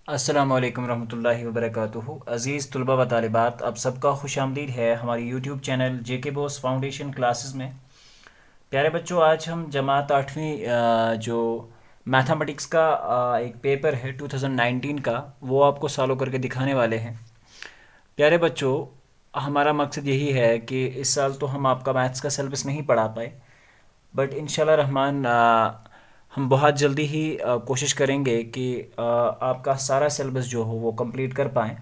अस्सलामु अलैकुम रहमतुल्लाहि व बरकातुहू। अज़ीज़ तलबा व तालिबात, आप सबका खुश आमदीद है हमारी यूट्यूब चैनल जेके बॉस फाउंडेशन क्लासेस में। प्यारे बच्चों, आज हम जमात आठवीं जो मैथमेटिक्स का एक पेपर है 2019 का, वो आपको सॉल्व करके दिखाने वाले हैं। प्यारे बच्चों, हमारा मकसद यही है कि इस साल तो हम आपका मैथ्स का सिलेबस नहीं पढ़ा पाए, बट इंशाल्लाह रहमान हम बहुत जल्दी ही कोशिश करेंगे कि आपका सारा सिलेबस जो हो वो कंप्लीट कर पाएँ।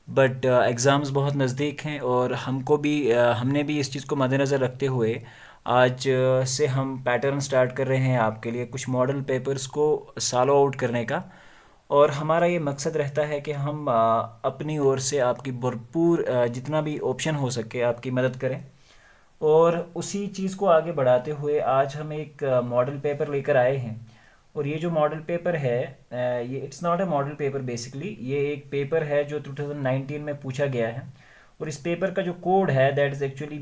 बट एग्ज़ाम्स बहुत नज़दीक हैं और हमको भी हमने भी इस चीज़ को मद्देनज़र रखते हुए आज से हम पैटर्न स्टार्ट कर रहे हैं आपके लिए कुछ मॉडल पेपर्स को सॉल्व आउट करने का। और हमारा ये मकसद रहता है कि हम अपनी ओर से आपकी भरपूर जितना भी ऑप्शन हो सके आपकी मदद करें। और उसी चीज़ को आगे बढ़ाते हुए आज हम एक मॉडल पेपर लेकर आए हैं। और ये जो मॉडल पेपर है, ये it's not a model paper, basically ये एक पेपर है जो 2019 में पूछा गया है। और इस पेपर का जो कोड है दैट इज़ एक्चुअली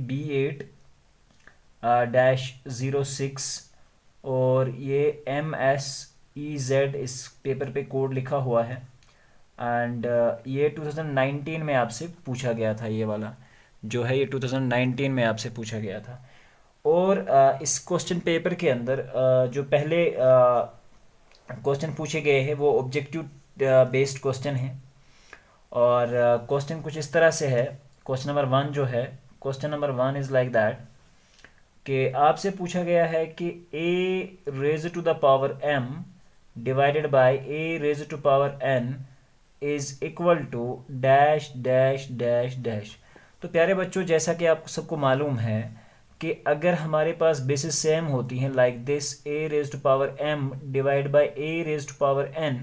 B8-06। और ये MSEZ इस पेपर पे कोड लिखा हुआ है। एंड ये 2019 में आपसे पूछा गया था, ये वाला जो है ये 2019 में आपसे पूछा गया था। और इस क्वेश्चन पेपर के अंदर जो पहले क्वेश्चन पूछे गए हैं वो ऑब्जेक्टिव बेस्ड क्वेश्चन हैं। और क्वेश्चन कुछ इस तरह से है। क्वेश्चन नंबर वन जो है, question number one is like that कि आपसे पूछा गया है कि a raise to the power m divided by a raise to power n is equal to dash dash dash dash. तो प्यारे बच्चों, जैसा कि आपको सबको मालूम है कि अगर हमारे पास बेसिस सेम होती हैं like this a raise to power m divide by a raise to power n,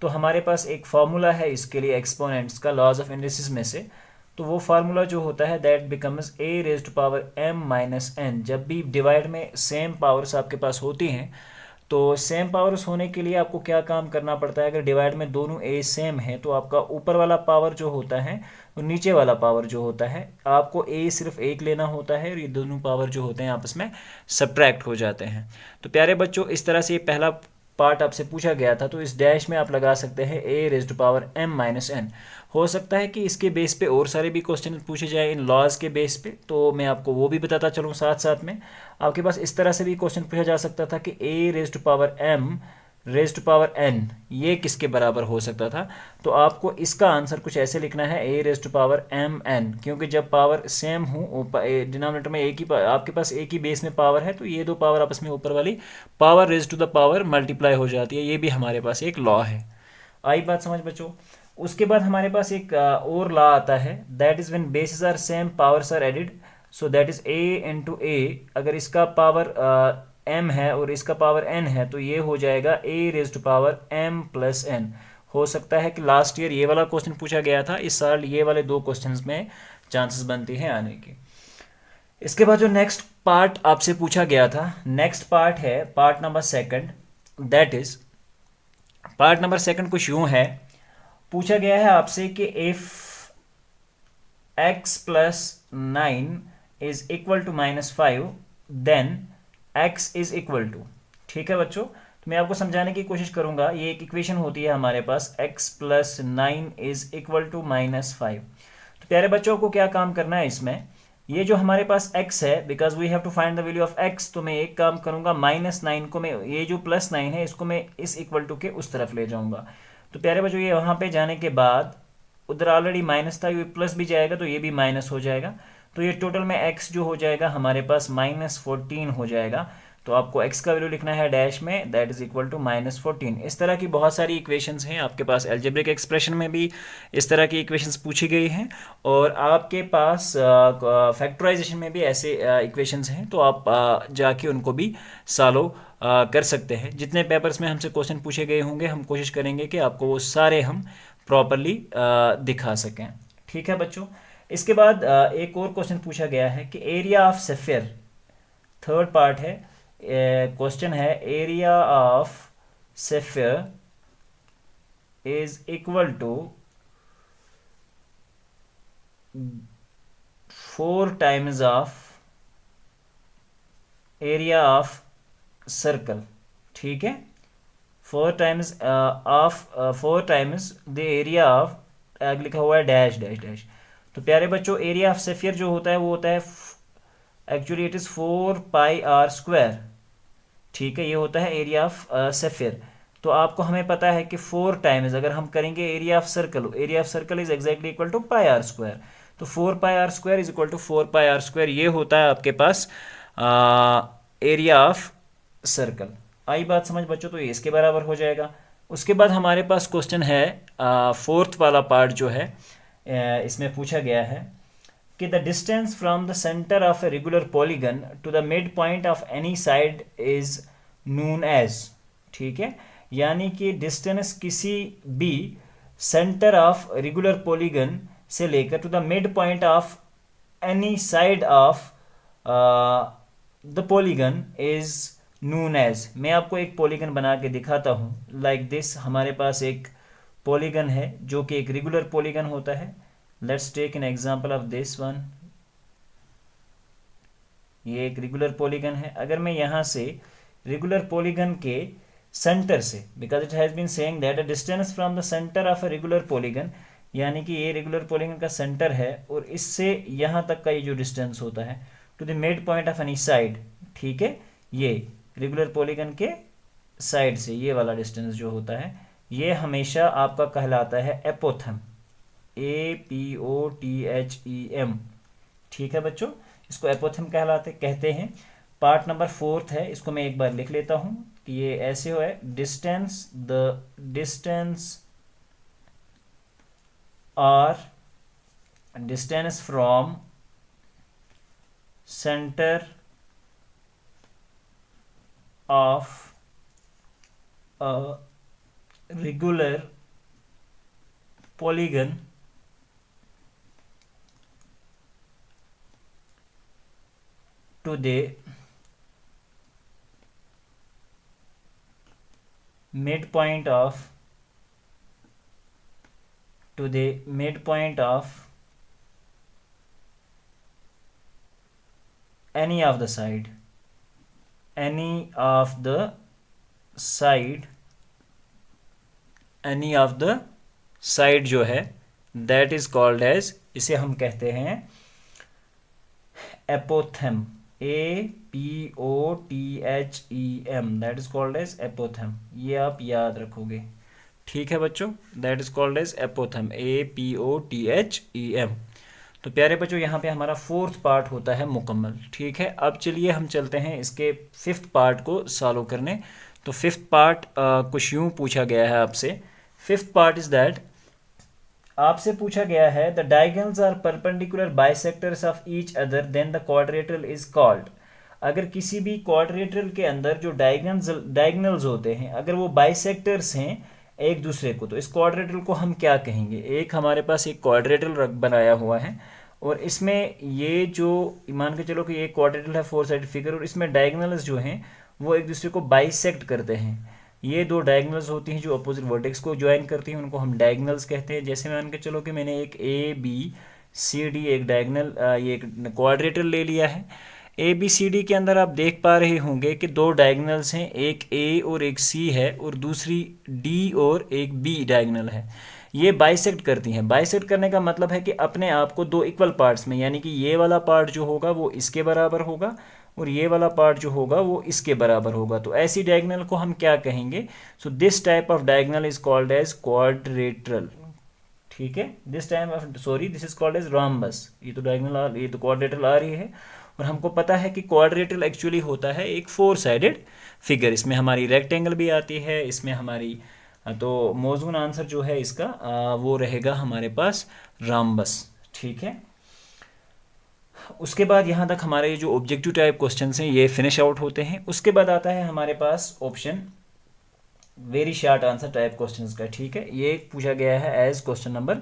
तो हमारे पास एक फार्मूला है इसके लिए एक्सपोनेंट्स का, लॉज ऑफ इनवर्सिस में से। तो वो फार्मूला जो होता है that becomes a raise to power m minus n। जब भी डिवाइड में सेम पावर्स आपके पास होती हैं तो सेम पावर्स होने के लिए आपको क्या काम करना पड़ता है, अगर डिवाइड में दोनों ए सेम है तो आपका ऊपर वाला पावर जो होता है और नीचे वाला पावर जो होता है आपको ए सिर्फ एक लेना होता है और ये दोनों पावर जो होते हैं आपस में सब्ट्रैक्ट हो जाते हैं। तो प्यारे बच्चों, इस तरह से ये पहला पार्ट आपसे पूछा गया था। तो इस डैश में आप लगा सकते हैं A raise to power M minus N. हो सकता है कि इसके बेस पे और सारे भी क्वेश्चन पूछे जाए इन लॉज के बेस पे, तो मैं आपको वो भी बताता चलूँ साथ साथ में। आपके पास इस तरह से भी क्वेश्चन पूछा जा सकता था कि A raise to power M raise to power N ये किसके बराबर हो सकता था। तो आपको इसका आंसर कुछ ऐसे लिखना है A raise to power M N, क्योंकि जब पावर सेम हो डिनोमिनेटर में एक ही आपके पास एक ही बेस में पावर है तो ये दो पावर आपस में ऊपर वाली power raise to the power multiply हो जाती है। ये भी हमारे पास एक लॉ है। आई बात समझ बच्चों? उसके बाद हमारे पास एक और लॉ आता है that is when bases are same powers are added. So that is A into A. अगर इसका पावर m है और इसका पावर n है तो ये हो जाएगा a raise to power m plus n। हो सकता है कि लास्ट ईयर ये वाला क्वेश्चन पूछा गया था, इस साल ये वाले दो क्वेश्चंस में चांसेस बनती हैं आने की। इसके बाद जो नेक्स्ट पार्ट आपसे पूछा गया था, नेक्स्ट पार्ट है part number second. That is part number second कुछ यूं है, पूछा गया है आपसे कि if x plus 9 is equal to -5 then x is equal to. ठीक है बच्चों, तो मैं आपको समझाने की कोशिश करूंगा। ये एक इक्वेशन होती है हमारे पास, x plus 9 is equal to -5। तो प्यारे बच्चों को क्या काम करना है इसमें, ये जो हमारे पास x है, because we have to find the value of x, तो मैं एक काम करूंगा -9 को मैं, ये जो +9 है इसको मैं इस इक्वल टू के उस तरफ ले जाऊंगा। तो प्यारे बच्चों, ये वहां पे जाने के बाद उधर ऑलरेडी माइनस था, ये प्लस भी जाएगा तो ये भी माइनस हो जाएगा। तो ये टोटल में x जो हो जाएगा हमारे पास -14 हो जाएगा। तो आपको x का वैल्यू लिखना है डैश में, दैट इज इक्वल टू -14। इस तरह की बहुत सारी इक्वेशंस हैं आपके पास, एल्जेब्रिक एक्सप्रेशन में भी इस तरह की इक्वेशंस पूछी गई हैं और आपके पास फैक्टराइजेशन में भी ऐसे इक्वेशंस हैं। तो आप जाके उनको भी सॉल्व कर सकते हैं। जितने पेपर्स में हमसे क्वेश्चन पूछे गए होंगे हम कोशिश करेंगे कि आपको वो सारे हम प्रॉपरली दिखा सकें। ठीक है बच्चों, इसके बाद एक और क्वेश्चन पूछा गया है कि area of sphere, third part है, क्वेश्चन है area of sphere is equal to 4 times of area of circle. ठीक है, four times the area of, आगे लिखा हुआ है डैश डैश डैश। तो प्यारे बच्चों एरिया ऑफ सेफियर जो होता है वो होता है एक्चुअली इट इज़ 4πr²। ठीक है, ये होता है एरिया ऑफ सेफियर। तो आपको हमें पता है कि 4 टाइम्स अगर हम करेंगे area of circle is exactly equal to πr²। तो 4πr² is equal to 4πr², ये होता है आपके पास एरिया ऑफ सर्कल। आई बात समझ बच्चों? तो ये इसके बराबर हो जाएगा। उसके बाद हमारे पास क्वेश्चन है फोर्थ वाला पार्ट जो है, इसमें पूछा गया है कि the distance from the centre of a regular polygon to the mid point of any side is noon as. ठीक है, यानी कि डिस्टेंस किसी भी सेंटर ऑफ रेगुलर पॉलीगन से लेकर to the mid point of any side of the polygon is noon as. मैं आपको एक पॉलीगन बना के दिखाता हूँ लाइक दिस। हमारे पास एक पॉलीगन है जो कि एक रेगुलर पॉलीगन होता है। Let's take an example of this one. ये एक रेगुलर पॉलीगन है। अगर मैं यहाँ से रेगुलर पॉलीगन के सेंटर से, because it has been saying that the distance from the centre of a regular polygon, यानी कि ये रेगुलर पॉलीगन का सेंटर है और इससे यहाँ तक का ये जो डिस्टेंस होता है to the mid point of any side, ठीक है, ये रेगुलर पॉलीगन के साइड से ये वाला डिस्टेंस जो होता है ये हमेशा आपका कहलाता है एपोथम, APOTHEM। ठीक है बच्चों, इसको एपोथम कहते हैं। पार्ट नंबर 4 है, इसको मैं एक बार लिख लेता हूं कि ये ऐसे हो है, the distance from centre of a regular polygon to the midpoint of any of the side जो है दैट इज कॉल्ड एज, इसे हम कहते हैं apothem, APOTHEM, that is called as apothem. ये आप याद रखोगे। ठीक है बच्चों, that is called as apothem, APOTHEM। तो प्यारे बच्चों यहाँ पे हमारा 4th पार्ट होता है मुकम्मल। ठीक है, अब चलिए हम चलते हैं इसके 5th पार्ट को सॉल्व करने। तो 5th पार्ट कुछ यूँ पूछा गया है आपसे। 5th पार्ट इज दैट, आपसे पूछा गया है the diagonals are perpendicular bisectors of each other then the quadrilateral is called. अगर किसी भी क्वाड्रेटरल के अंदर जो डायगोनल्स होते हैं अगर वो बाइसेक्टर्स हैं एक दूसरे को, तो इस क्वाड्रेटरल को हम क्या कहेंगे? एक हमारे पास एक क्वाड्रेटरल बनाया हुआ है और इसमें ये जो मान के चलो कि ये क्वाड्रेटरल है 4 साइड फिगर, और इसमें डायगोनल्स जो हैं वो एक दूसरे को बाइसेक्ट करते हैं। ये दो डायगोनल्स होती हैं जो अपोजिट वर्टेक्स को ज्वाइन करती हैं, उनको हम डायगोनल्स कहते हैं। जैसे मान के चलो कि मैंने एक ABCD एक डायगोनल ये एक क्वाड्रेटरल ले लिया है। ABCD के अंदर आप देख पा रहे होंगे कि दो डायगोनल्स हैं, एक A और एक C है और दूसरी D और एक B डायगोनल है। ये बाइसेक्ट करती हैं। बाइसेक्ट करने का मतलब है कि अपने आप को दो इक्वल पार्ट्स में, यानी कि ये वाला पार्ट जो होगा वो इसके बराबर होगा और ये वाला पार्ट जो होगा वो इसके बराबर होगा। तो ऐसी डायगोनल को हम क्या कहेंगे? So this type of diagonal is called as quadrilateral. ठीक है, this is called as rhombus. ये तो डायगोनल, ये तो क्वाड्रेटरल आ रही है और हमको पता है कि क्वाड्रेटरल एक्चुअली होता है एक 4 साइडेड फिगर। इसमें हमारी रेक्टेंगल भी आती है, इसमें हमारी, तो मौजून आंसर जो है इसका वो रहेगा हमारे पास रॉम्बस। ठीक है, उसके बाद यहाँ तक हमारे जो ऑब्जेक्टिव टाइप क्वेश्चंस हैं ये फिनिश आउट होते हैं। उसके बाद आता है हमारे पास option very short answer type questions का। ठीक है, ये पूछा गया है एज क्वेश्चन नंबर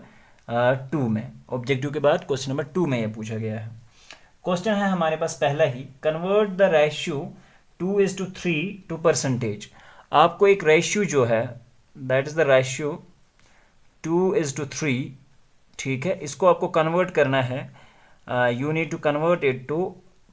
2 में। ऑब्जेक्टिव के बाद क्वेश्चन नंबर 2 में ये पूछा गया है। क्वेश्चन है हमारे पास पहला ही, convert the ratio 2:3 to percentage. आपको एक रेशियो जो है दैट इज द रेशियो 2:3, ठीक है, इसको आपको कन्वर्ट करना है। You need to convert it to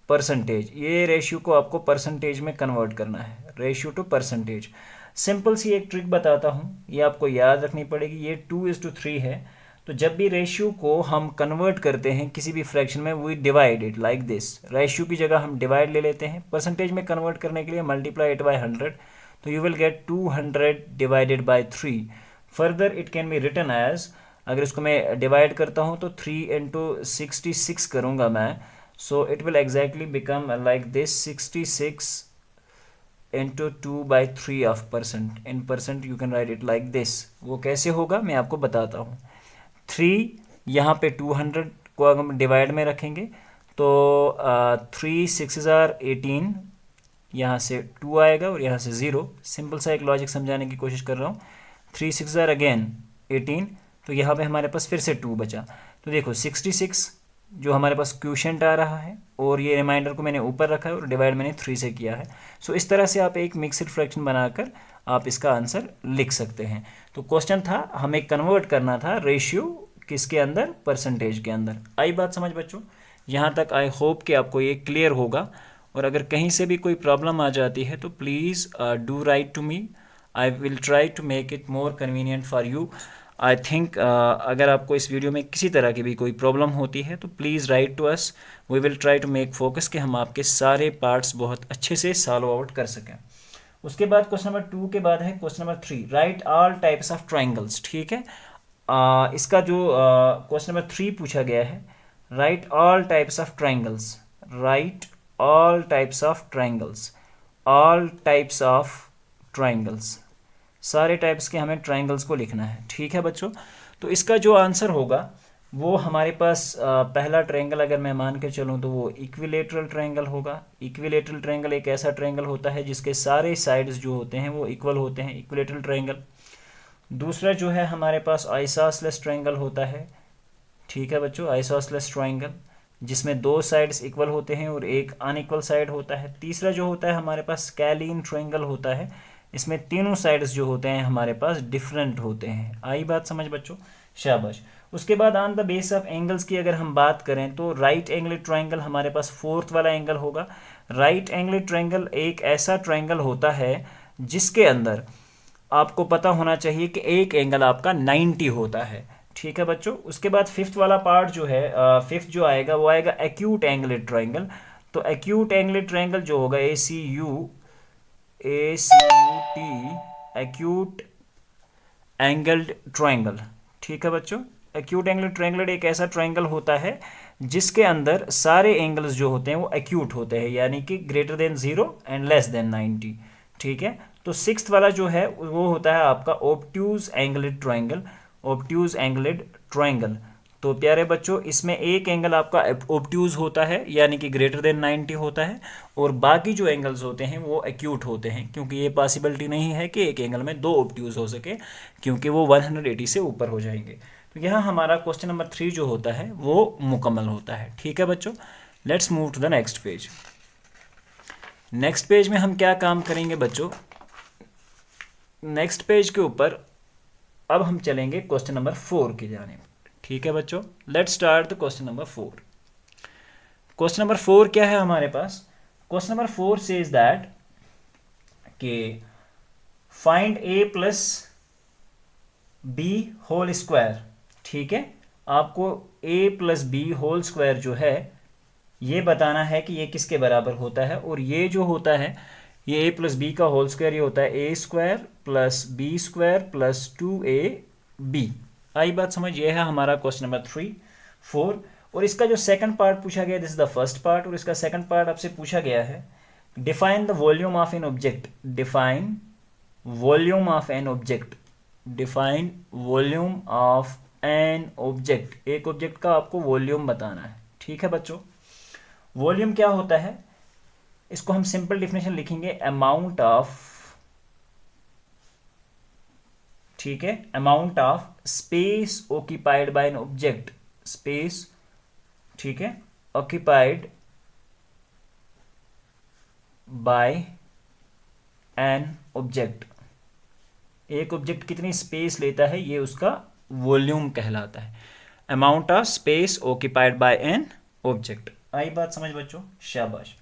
percentage. ये रेशियो को आपको परसेंटेज में कन्वर्ट करना है, रेशियो टू परसेंटेज। सिंपल सी एक ट्रिक बताता हूँ, ये आपको याद रखनी पड़ेगी। ये 2:3 है, तो जब भी रेशियो को हम कन्वर्ट करते हैं किसी भी फ्रैक्शन में, we divide it like this. Ratio की जगह हम डिवाइड ले लेते हैं, परसेंटेज में कन्वर्ट करने के लिए मल्टीप्लाई इट बाय 100, तो you will get 200 divided by 3। Further it can be written as, अगर इसको मैं डिवाइड करता हूँ तो 3 इंटू 66 करूँगा मैं, so it will exactly become like this 66 into 2/3 of percent. In percent you can write it like this. वो कैसे होगा मैं आपको बताता हूँ। 3 यहाँ पे 200 को अगर हम डिवाइड में रखेंगे तो 3 6 18, यहाँ से 2 आएगा और यहाँ से 0। सिंपल सा एक लॉजिक समझाने की कोशिश कर रहा हूँ। 3 6 अगेन 18, तो यहाँ पे हमारे पास फिर से 2 बचा। तो देखो 66 जो हमारे पास क्वोशिएंट आ रहा है, और ये रिमाइंडर को मैंने ऊपर रखा है और डिवाइड मैंने 3 से किया है। सो इस तरह से आप एक मिक्सड फ्रैक्शन बनाकर आप इसका आंसर लिख सकते हैं। तो क्वेश्चन था हमें कन्वर्ट करना था रेशियो किसके अंदर, परसेंटेज के अंदर। आई बात समझ बच्चों? यहाँ तक आई होप कि आपको ये क्लियर होगा। और अगर कहीं से भी कोई प्रॉब्लम आ जाती है तो please do write to me, I will try to make it more convenient for you. I think अगर आपको इस वीडियो में किसी तरह की भी कोई प्रॉब्लम होती है तो please write to us, we will try to make focus कि हम आपके सारे पार्ट्स बहुत अच्छे से सॉल्व आउट कर सकें। उसके बाद क्वेश्चन नंबर 2 के बाद है question number 3, right all types of triangles. ठीक है, इसका जो क्वेश्चन नंबर 3 पूछा गया है, right all types of triangles, right all types of triangles, all types of triangles, सारे टाइप्स के हमें ट्राइंगल्स को लिखना है। ठीक है बच्चों, तो इसका जो आंसर होगा वो हमारे पास पहला ट्रायंगल अगर मैं मान के चलूँ तो वो इक्विलेटरल ट्रायंगल होगा। इक्विलेटरल ट्रायंगल एक ऐसा ट्रायंगल होता है जिसके सारे साइड्स जो होते हैं वो इक्वल होते हैं, इक्विलेटरल ट्रायंगल। दूसरा जो है हमारे पास आइसोसेलेस ट्रायंगल होता है। ठीक है बच्चों, आइसोसेलेस ट्रायंगल जिसमें 2 साइड्स इक्वल होते हैं और एक अनइक्वल साइड होता है। तीसरा जो होता है हमारे पास स्केलीन ट्रायंगल होता है, इसमें तीनों साइड्स जो होते हैं हमारे पास डिफरेंट होते हैं। आई बात समझ बच्चों? शाबाश। उसके बाद on the base of angles की अगर हम बात करें तो राइट एंगल ट्रायंगल हमारे पास 4th वाला एंगल होगा। राइट एंगल ट्रायंगल एक ऐसा ट्रायंगल होता है जिसके अंदर आपको पता होना चाहिए कि एक एंगल आपका 90 होता है। ठीक है बच्चों, उसके बाद 5th वाला पार्ट जो है, 5th जो आएगा वो आएगा एक्यूट एंगल ट्रायंगल। तो एक्यूट एंगल ट्रायंगल जो होगा ACUT, एक्यूट एंगल्ड ट्रायंगल। ठीक है बच्चों, एक्यूट एंगल ट्रायंगल एक ऐसा ट्रायंगल होता है जिसके अंदर सारे एंगल्स जो होते हैं वो एक्यूट होते हैं, यानी कि greater than 0 and less than 90। ठीक है, तो 6th वाला जो है वो होता है आपका obtuse angled triangle, obtuse angled triangle. तो प्यारे बच्चों, इसमें एक एंगल आपका ऑब्ट्यूज होता है यानी कि ग्रेटर देन 90 होता है, और बाकी जो एंगल्स होते हैं वो एक्यूट होते हैं, क्योंकि ये पॉसिबिलिटी नहीं है कि एक एंगल में 2 ऑब्ट्यूज हो सके, क्योंकि वो 180 से ऊपर हो जाएंगे। तो यहाँ हमारा क्वेश्चन नंबर 3 जो होता है वो मुकम्मल होता है। ठीक है बच्चों, let's move to the next page. Next page में हम क्या काम करेंगे बच्चों? नेक्स्ट पेज के ऊपर अब हम चलेंगे क्वेश्चन नंबर 4 की जानिब। ठीक है बच्चों, let's start the question number 4। Question number 4 क्या है हमारे पास? क्वेश्चन नंबर 4 सेज दैट कि find a plus b whole square. ठीक है, आपको a plus B whole square जो है ये बताना है कि ये किसके बराबर होता है, और ये जो होता है ये a प्लस बी का होल स्क्वायर ये होता है a square plus B square plus 2ab। आई बात समझ? ये है हमारा क्वेश्चन नंबर 4। और इसका जो सेकंड पार्ट पूछा गया, this is the first part, और इसका सेकंड पार्ट आपसे पूछा गया है define the volume of an object. Define volume of an object, define volume of N object. एक ऑब्जेक्ट का आपको वॉल्यूम बताना है। ठीक है बच्चों, वॉल्यूम क्या होता है? इसको हम सिंपल डिफिनेशन लिखेंगे, अमाउंट ऑफ, ठीक है, amount of space occupied by an object, space, ठीक है, ऑक्यूपाइड बाय एन ऑब्जेक्ट। एक ऑब्जेक्ट कितनी स्पेस लेता है ये उसका वॉल्यूम कहलाता है, amount of space occupied by an object. आई बात समझ बच्चों? शाबाश।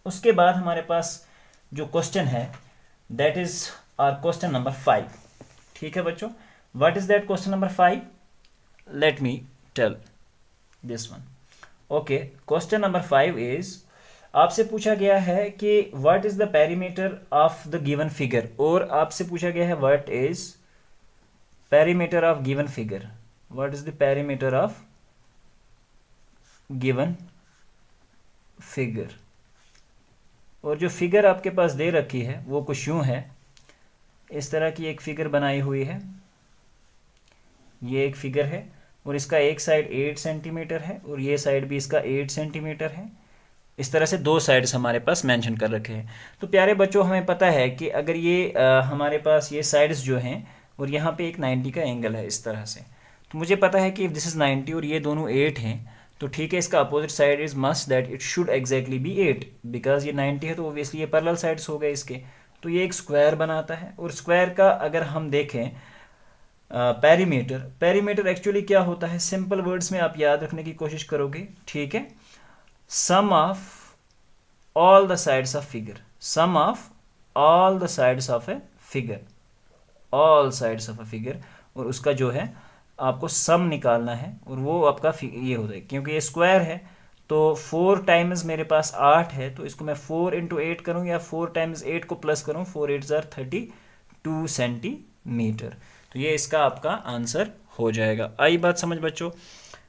उसके बाद हमारे पास जो क्वेश्चन है that is our question number 5. ठीक है बच्चों, what is that question number 5? Let me tell this one. Okay, question number 5 is, आपसे पूछा गया है कि what is the perimeter of the given figure, और आपसे पूछा गया है what is perimeter of given figure. What is the perimeter of given figure? और जो फिगर आपके पास दे रखी है वो कुछ यूं है, इस तरह की एक फिगर बनाई हुई है, ये एक फिगर है और इसका एक साइड 8 सेंटीमीटर है और ये साइड भी इसका 8 सेंटीमीटर है। इस तरह से दो साइड्स हमारे पास मेंशन कर रखे हैं। तो प्यारे बच्चों, हमें पता है कि अगर ये हमारे पास ये साइड्स जो हैं और यहाँ पे एक 90 का एंगल है इस तरह से, तो मुझे पता है कि इफ दिस इज़ 90 और ये दोनों 8 हैं, तो ठीक है, इसका opposite side is must that it should exactly be 8, because ये 90 है तो ओबियसली ये पैरेलल साइड्स हो गए इसके, तो ये एक स्क्वायर बनाता है। और स्क्वायर का अगर हम देखें पेरीमीटर एक्चुअली क्या होता है, सिंपल वर्ड्स में आप याद रखने की कोशिश करोगे, ठीक है, sum of all the sides of figure, sum of all the sides of a figure, all sides of a figure, और उसका जो है आपको सम निकालना है और वो आपका ये होता है, क्योंकि ये स्क्वायर है तो 4 टाइम्स मेरे पास 8 है, तो इसको मैं 4 इंटू 8 करूँ या 4 टाइम्स 8 को प्लस करूँ, 4 8 ज़ार 32 सेंटीमीटर। तो ये इसका आपका आंसर हो जाएगा। आई बात समझ बच्चों?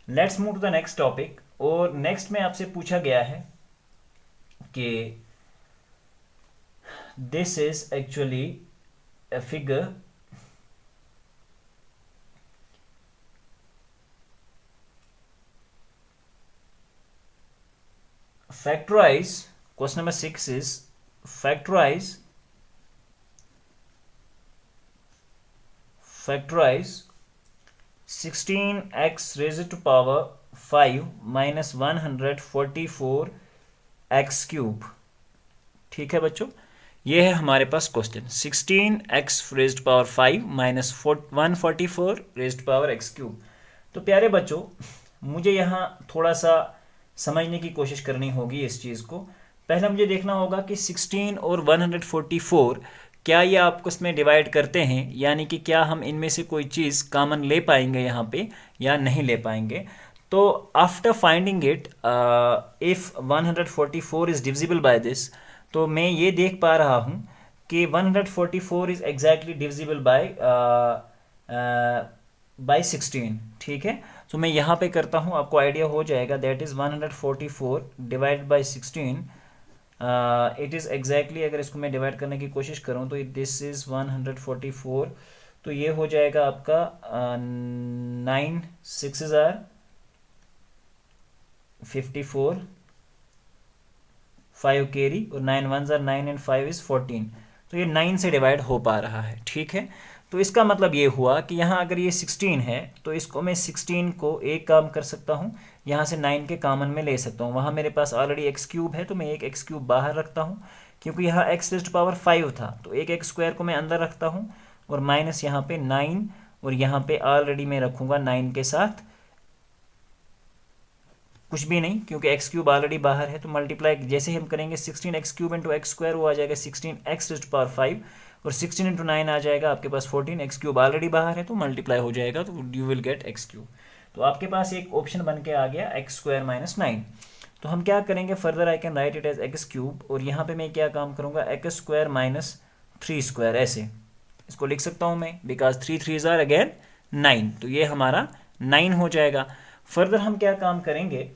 Let's move to the next topic. और नेक्स्ट में आपसे पूछा गया है कि this is actually a figure factorize, question number 6 is factorize 16x raised to power 5 minus 144 x cube। ठीक है बच्चों, ये है हमारे पास question 16x raised power 5 minus 144 raised power x cube. तो प्यारे बच्चों, मुझे यहाँ थोड़ा सा समझने की कोशिश करनी होगी इस चीज़ को। पहले मुझे देखना होगा कि 16 और 144 क्या ये आपस में डिवाइड करते हैं, यानी कि क्या हम इनमें से कोई चीज़ कॉमन ले पाएंगे यहाँ पे या नहीं ले पाएंगे। तो after finding it, if 144 is divisible by this, तो मैं ये देख पा रहा हूँ कि 144 इज एग्जैक्टली डिविजिबल बाय 16। ठीक है, तो मैं यहाँ पे करता हूँ, आपको आइडिया हो जाएगा। That is 144 divide by 16, it is exactly, अगर इसको मैं डिवाइड करने की कोशिश करूँ तो दिस इज़ 144, तो ये हो जाएगा आपका 9 6 जार 54, 5 कैरी, और 9 1 जार 9 एंड 5 इज़ 14, तो ये 9 से डिवाइड हो पा रहा है। ठीक है, तो इसका मतलब ये हुआ कि यहाँ अगर ये 16 है तो इसको मैं 16 को एक काम कर सकता हूँ, यहाँ से 9 के कॉमन में ले सकता हूँ। वहाँ मेरे पास ऑलरेडी एक्स क्यूब है तो मैं एक एक्स क्यूब बाहर रखता हूँ, क्योंकि यहाँ एक्स रेज़्ड पावर 5 था, तो एक एक्स स्क्वायर को मैं अंदर रखता हूँ और माइनस यहाँ पे 9, और यहाँ पे ऑलरेडी मैं रखूँगा 9 के साथ कुछ भी नहीं, क्योंकि एक्स क्यूब ऑलरेडी बाहर है। तो मल्टीप्लाई जैसे हम करेंगे 16 X cube into x square, वो आ जाएगा 16 एक्स रेज़्ड पावर 5, और 16 इंटू 9 आ जाएगा आपके पास 14, एक्स क्यूब ऑलरेडी बाहर है तो मल्टीप्लाई हो जाएगा, तो you will get x cube. तो आपके पास एक ऑप्शन बन के आ गया एक्स स्क्वायर माइनस 9। तो हम क्या करेंगे, further I can write it as X cube, और यहाँ पे मैं क्या काम करूँगा, एक्स स्क्वायर माइनस 3 स्क्वायर, ऐसे इसको लिख सकता हूँ मैं, बिकॉज 3 3 आर अगेन 9, तो ये हमारा 9 हो जाएगा। फर्दर हम क्या काम करेंगे,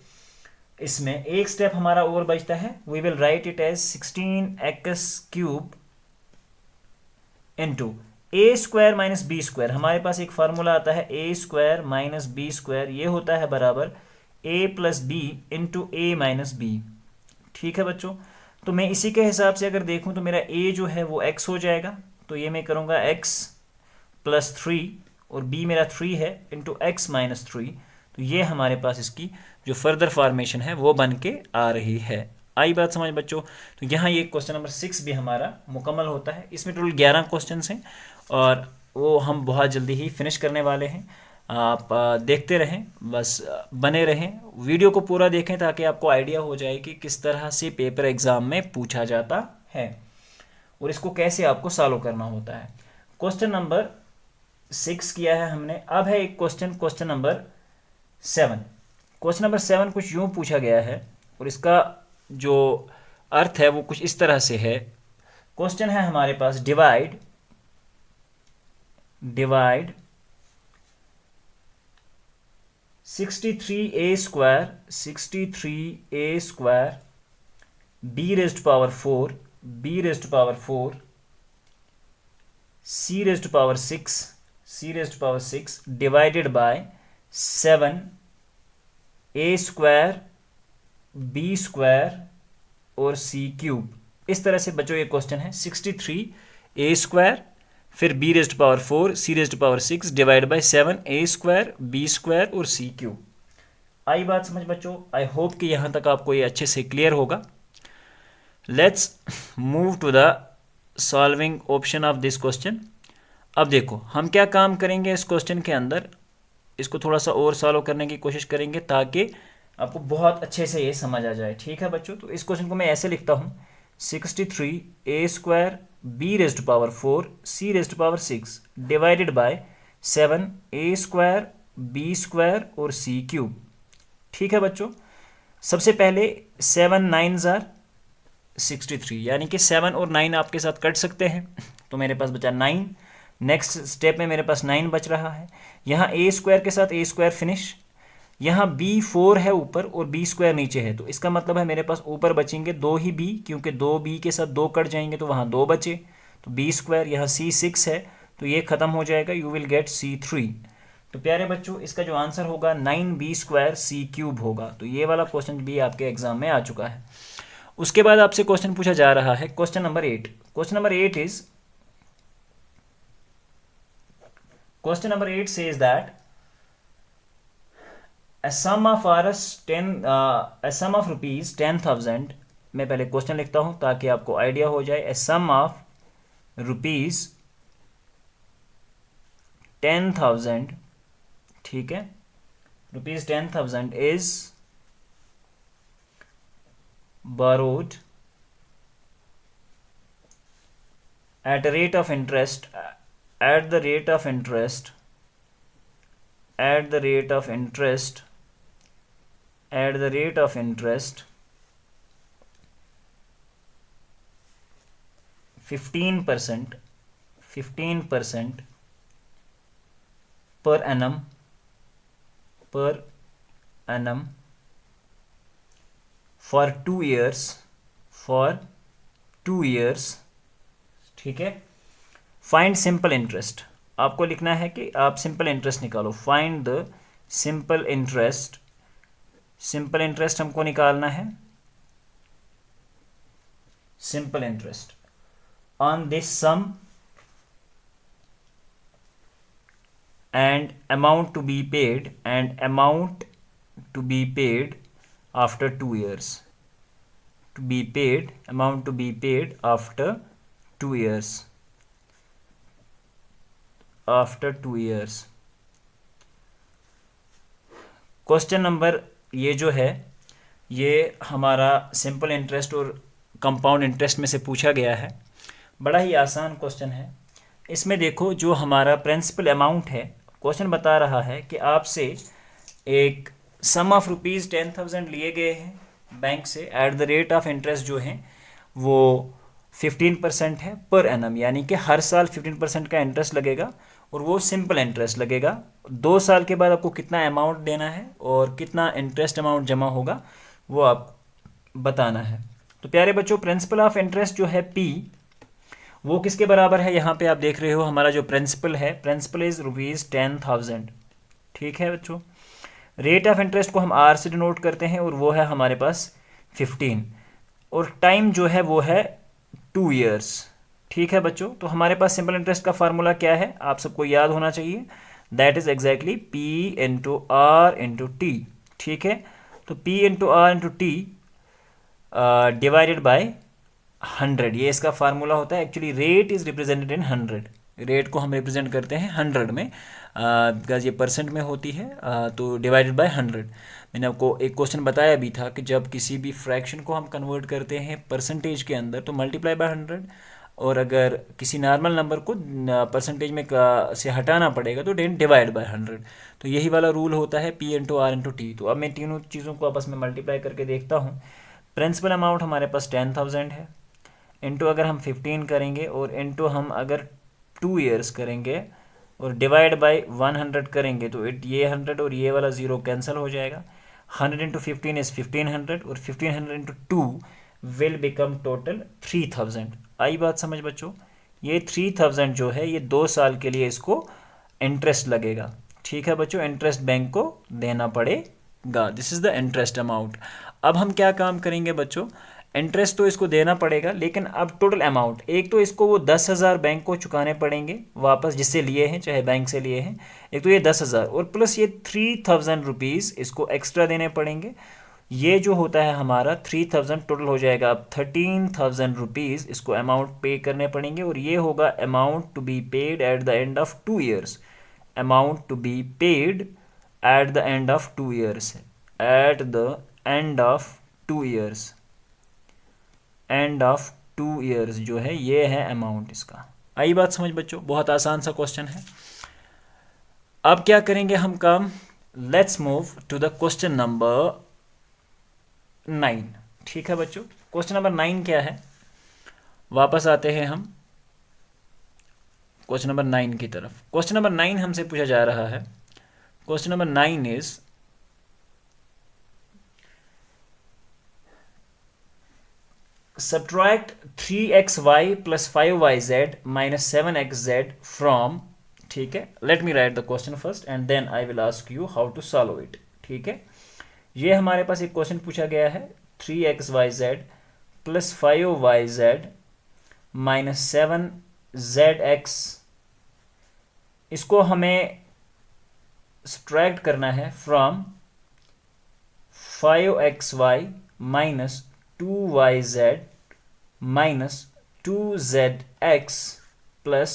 इसमें एक स्टेप हमारा और बचता है, we will write it as 16 X cube into A square minus B square. हमारे पास एक फार्मूला आता है A square minus B square, ये होता है बराबर A plus B into A minus B. ठीक है बच्चों, तो मैं इसी के हिसाब से अगर देखूं तो मेरा ए जो है वो एक्स हो जाएगा, तो ये मैं करूँगा एक्स प्लस 3, और बी मेरा 3 है इंटू एक्स माइनस 3, तो ये हमारे पास इसकी जो फर्दर फॉर्मेशन है वो बन के आ रही है। आई बात समझ बच्चों? तो यहाँ ये क्वेश्चन नंबर 6 भी हमारा मुकम्मल होता है। इसमें टोटल 11 क्वेश्चन हैं और वो हम बहुत जल्दी ही फिनिश करने वाले हैं। आप देखते रहें, बस बने रहें, वीडियो को पूरा देखें ताकि आपको आइडिया हो जाए कि किस तरह से पेपर एग्ज़ाम में पूछा जाता है। और इसको कैसे आपको सॉल्व करना होता है। क्वेश्चन नंबर 6 किया है हमने। अब है एक क्वेश्चन नंबर 7। क्वेश्चन नंबर 7 कुछ यूं पूछा गया है और इसका जो अर्थ है वो कुछ इस तरह से है। क्वेश्चन है हमारे पास divide 63a square b raised to power 4 c raised to power 6 divided by 7a square b square और c क्यूब। इस तरह से बच्चों ये क्वेश्चन है। 63a स्क्वायर फिर b raised to power 4 c raised to power 6 divide by 7a square b square और c cube. आई बात समझ बच्चों? आई होप कि यहाँ तक आपको ये अच्छे से क्लियर होगा। Let's move to the solving option of this question. अब देखो हम क्या काम करेंगे इस क्वेश्चन के अंदर, इसको थोड़ा सा और सॉल्व करने की कोशिश करेंगे ताकि आपको बहुत अच्छे से ये समझ आ जाए। ठीक है बच्चों, तो इस क्वेश्चन को मैं ऐसे लिखता हूँ 63a square b raised to power 4 c raised to power 6 divided by 7a square b square और c क्यूब। ठीक है बच्चों, सबसे पहले 7 9s आर 63, यानी कि 7 और 9 आपके साथ कट सकते हैं, तो मेरे पास बचा 9। नेक्स्ट स्टेप में मेरे पास 9 बच रहा है। यहाँ a स्क्वायर के साथ a स्क्वायर फिनिश, यहाँ b 4 है ऊपर और b स्क्वायर नीचे है, तो इसका मतलब है मेरे पास ऊपर बचेंगे 2 ही b, क्योंकि 2 b के साथ 2 कट जाएंगे तो वहाँ 2 बचे, तो b स्क्वायर। यहाँ c 6 है तो ये ख़त्म हो जाएगा, यू विल गेट c 3। तो प्यारे बच्चों इसका जो आंसर होगा 9b स्क्वायर c क्यूब होगा। तो ये वाला क्वेश्चन भी आपके एग्जाम में आ चुका है। उसके बाद आपसे क्वेश्चन पूछा जा रहा है question number 8। Question number 8 says that a sum of rupees 10,000। मैं पहले क्वेश्चन लिखता हूं ताकि आपको आइडिया हो जाए। a sum of rupees 10,000, ठीक है, rupees 10,000 is borrowed at the rate of interest 15% per annum for 2 years, ठीक है। फाइंड सिंपल इंटरेस्ट, आपको लिखना है कि आप सिंपल इंटरेस्ट निकालो। फाइंड द सिंपल इंटरेस्ट हमको निकालना है। Simple interest on this sum and amount to be paid after 2 years, amount to be paid after 2 years, question number ये जो है ये हमारा सिंपल इंटरेस्ट और कंपाउंड इंटरेस्ट में से पूछा गया है। बड़ा ही आसान क्वेश्चन है। इसमें देखो जो हमारा प्रिंसिपल अमाउंट है, क्वेश्चन बता रहा है कि आपसे एक सम ऑफ रुपीज़ 10,000 लिए गए हैं बैंक से, at the rate of interest जो है वो 15% है पर एनम, यानी कि हर साल 15% का इंटरेस्ट लगेगा और वो सिंपल इंटरेस्ट लगेगा। 2 साल के बाद आपको कितना अमाउंट देना है और कितना इंटरेस्ट अमाउंट जमा होगा वो आप बताना है। तो प्यारे बच्चों प्रिंसिपल ऑफ इंटरेस्ट जो है P, वो किसके बराबर है? यहाँ पे आप देख रहे हो हमारा जो प्रिंसिपल है, प्रिंसिपल इज रुपीज़ 10,000, ठीक है बच्चों। रेट ऑफ इंटरेस्ट को हम R से डिनोट करते हैं और वो है हमारे पास 15, और टाइम जो है वो है 2 years, ठीक है बच्चों। तो हमारे पास सिंपल इंटरेस्ट का फार्मूला क्या है आप सबको याद होना चाहिए, that is exactly P into R into T, ठीक है। तो P into R into T divided by 100, ये इसका फार्मूला होता है। Actually rate is represented in 100, rate को हम रिप्रेजेंट करते हैं 100 में, बिकॉज ये परसेंट में होती है, तो डिवाइडेड बाय 100। मैंने आपको एक क्वेश्चन बताया भी था कि जब किसी भी फ्रैक्शन को हम कन्वर्ट करते हैं परसेंटेज के अंदर तो मल्टीप्लाई बाय 100, और अगर किसी नॉर्मल नंबर को परसेंटेज में से हटाना पड़ेगा तो देन डिवाइड बाय 100। तो यही वाला रूल होता है P into R into T. तो अब मैं तीनों चीज़ों को आपस में मल्टीप्लाई करके देखता हूँ। प्रिंसिपल अमाउंट हमारे पास 10,000 है, इंटू अगर हम 15 करेंगे और इंटू हम अगर 2 ईयर्स करेंगे और डिवाइड बाय 100 करेंगे तो ये 100 और ये वाला 0 कैंसिल हो जाएगा। 100 इंटू 15 इज़ 1500 और 1500 इंटू 2 विल बिकम टोटल 3000। आई बात समझ बच्चों? ये 3000 जो है ये 2 साल के लिए इसको इंटरेस्ट लगेगा। ठीक है बच्चों, इंटरेस्ट बैंक को देना पड़ेगा। This is the interest amount. अब हम क्या काम करेंगे बच्चों, इंटरेस्ट तो इसको देना पड़ेगा, लेकिन अब टोटल अमाउंट, एक तो इसको वो 10,000 बैंक को चुकाने पड़ेंगे वापस जिससे लिए हैं, चाहे बैंक से लिए हैं, एक तो ये 10,000 और प्लस ये 3,000 रुपीज़ इसको एक्स्ट्रा देने पड़ेंगे। ये जो होता है हमारा 3,000 टोटल हो जाएगा। अब 13,000 रुपीज़ इसको अमाउंट पे करने पड़ेंगे और ये होगा amount to be paid at the end of 2 years. Amount to be paid at the end of 2 years, at the end of 2 years, end of 2 years जो है ये है अमाउंट इसका। आई बात समझ बच्चों? बहुत आसान सा क्वेश्चन है। अब क्या करेंगे हम काम, let's move to the question number 9। ठीक है बच्चों, क्वेश्चन नंबर 9 क्या है, वापस आते हैं हम क्वेश्चन नंबर 9 की तरफ। क्वेश्चन नंबर 9 हमसे पूछा जा रहा है, question number 9 is subtract 3xy plus 5yz minus 7xz from, ठीक है, let me write the question first and then I will ask you how to solve it. ठीक है, ये हमारे पास एक क्वेश्चन पूछा गया है 3xyz plus 5yz minus 7zx, इसको हमें सब्ट्रैक्ट करना है from 5xy minus 2yz minus 2zx plus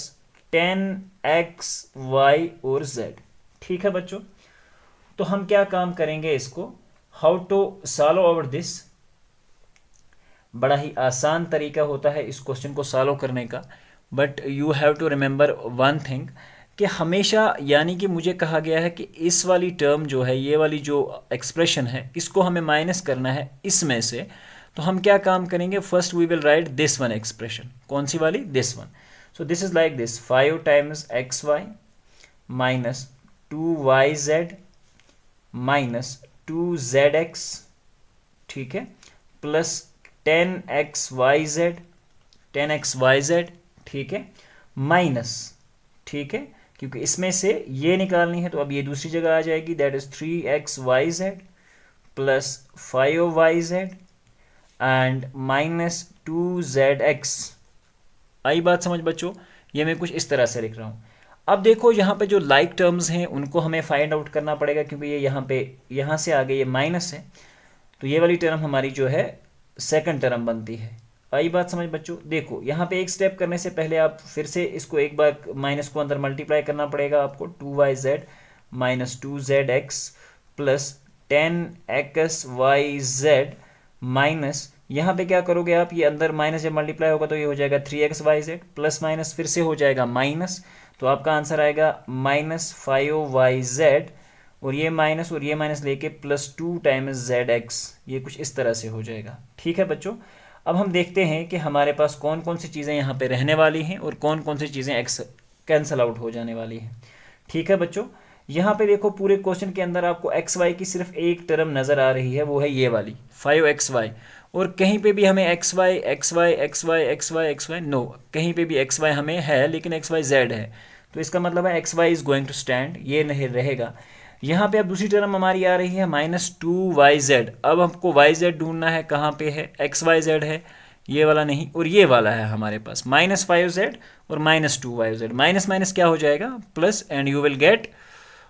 10xy और z। ठीक है बच्चों, तो हम क्या काम करेंगे इसको, how to solve out this. बड़ा ही आसान तरीका होता है इस क्वेश्चन को सॉल्व करने का, but you have to remember one thing कि हमेशा, यानी कि मुझे कहा गया है कि इस वाली टर्म जो है, ये वाली जो एक्सप्रेशन है, इसको हमें माइनस करना है इसमें से। तो हम क्या काम करेंगे, first we will write this one expression. कौन सी वाली? This one. So this is like this, 5 times xy minus 2yz minus 2zx, ठीक है, प्लस 10xyz, 10xyz, ठीक है, माइनस, ठीक है, क्योंकि इसमें से ये निकालनी है तो अब ये दूसरी जगह आ जाएगी, that is 3xyz plus 5yz and minus 2zx। आई बात समझ बच्चों? ये मैं कुछ इस तरह से लिख रहा हूँ। अब देखो यहाँ पे जो लाइक टर्म्स हैं उनको हमें फाइंड आउट करना पड़ेगा, क्योंकि ये यहाँ से आगे ये माइनस है, तो ये वाली टर्म हमारी जो है सेकंड टर्म बनती है। आई बात समझ बच्चों? देखो यहाँ पे एक स्टेप करने से पहले आप फिर से इसको एक बार माइनस को अंदर मल्टीप्लाई करना पड़ेगा आपको, 2yz minus 2zx plus 10xyz minus, यहाँ पे क्या करोगे आप, ये अंदर माइनस जब मल्टीप्लाई होगा तो ये हो जाएगा 3xyz प्लस माइनस फिर से हो जाएगा माइनस, तो आपका आंसर आएगा माइनस 5yz और ये माइनस लेके प्लस 2 टाइम्स zx, ये कुछ इस तरह से हो जाएगा। ठीक है बच्चों, अब हम देखते हैं कि हमारे पास कौन कौन सी चीज़ें यहाँ पे रहने वाली हैं और कौन कौन सी चीज़ें एक्स कैंसिल आउट हो जाने वाली हैं। ठीक है बच्चों, यहाँ पे देखो पूरे क्वेश्चन के अंदर आपको एक्स वाई की सिर्फ एक टर्म नज़र आ रही है, वो है ये वाली 5xy, और कहीं पे भी हमें एक्स वाई नो, कहीं पे भी एक्स वाई हमें है लेकिन एक्स वाई जेड है, तो इसका मतलब है X Y is going to stand, ये नहीं रहेगा। यहाँ पे अब दूसरी टर्म हमारी आ रही है माइनस 2yz। अब हमको yz ढूंढना है, कहाँ पे है, xyz है, ये वाला नहीं, और ये वाला है हमारे पास माइनस 5z और माइनस 2yz, माइनस माइनस क्या हो जाएगा plus, and you will gate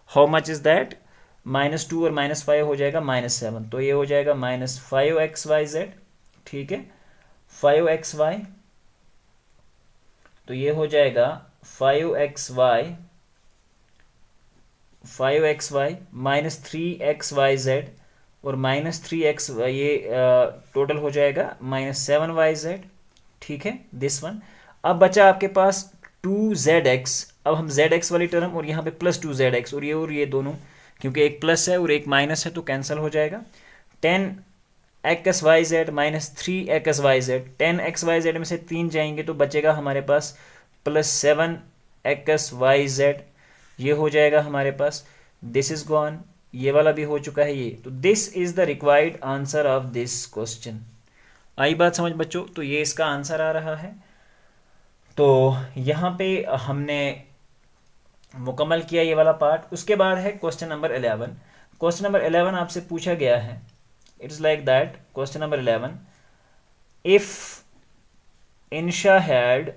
how much is that, minus 2 और माइनस 5 हो जाएगा माइनस 7, तो ये हो जाएगा माइनस 5xyz, ठीक है, 5xy, तो ये हो जाएगा 5xy माइनस 3xyz और माइनस 3x, ये टोटल हो जाएगा माइनस 7yz, ठीक है, दिस वन। अब बचा आपके पास 2zx। अब हम zx वाली टर्म और यहाँ पे प्लस 2zx और ये दोनों, क्योंकि एक प्लस है और एक माइनस है तो कैंसिल हो जाएगा। 10xyz माइनस 3xyz, 10xyz में से 3 जाएंगे तो बचेगा हमारे पास प्लस 7xyz, ये हो जाएगा हमारे पास। दिस इज गॉन, ये वाला भी हो चुका है ये। तो this is the required answer of this question. आई बात समझ बच्चों? तो ये इसका आंसर आ रहा है। तो यहाँ पे हमने मुकम्मल किया ये वाला पार्ट। उसके बाद है क्वेश्चन नंबर 11। क्वेश्चन नंबर 11 आपसे पूछा गया है, it is like that. Question number 11, if Insha had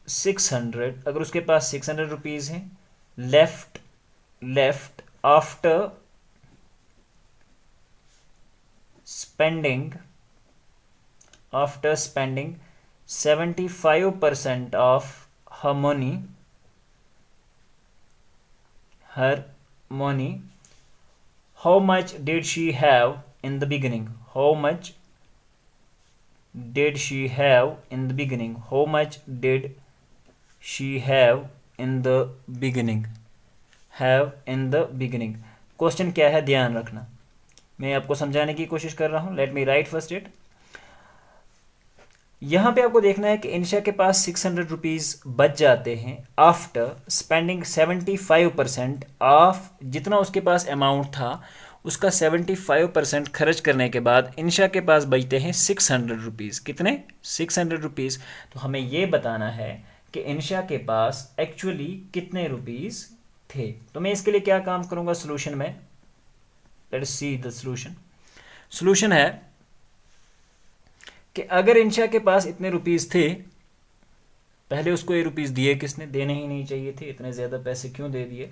₹600, अगर उसके पास 600 रुपीज हैं, left after spending 75% of her money, how much did she have in the beginning? How much did she have in the beginning? How much did she have in the beginning? Have in the beginning। Question क्या है ध्यान रखना, मैं आपको समझाने की कोशिश कर रहा हूं। Late me right first it. यहां पे आपको देखना है कि इंशा के पास 600 रुपीज बच जाते हैं आफ्टर स्पेंडिंग 75% ऑफ, जितना उसके पास अमाउंट था उसका 75% खर्च करने के बाद इंशा के पास बचते हैं 600 रुपीज। कितने? 600 रुपीज। तो हमें यह बताना है कि इंशा के पास एक्चुअली कितने रुपीज थे। तो मैं इसके लिए क्या काम करूंगा सोल्यूशन में, let's see the solution. Solution है कि अगर इंशा के पास इतने रुपीस थे, पहले उसको ये रुपीस दिए किसने? देने ही नहीं चाहिए थे, इतने ज्यादा पैसे क्यों दे दिए?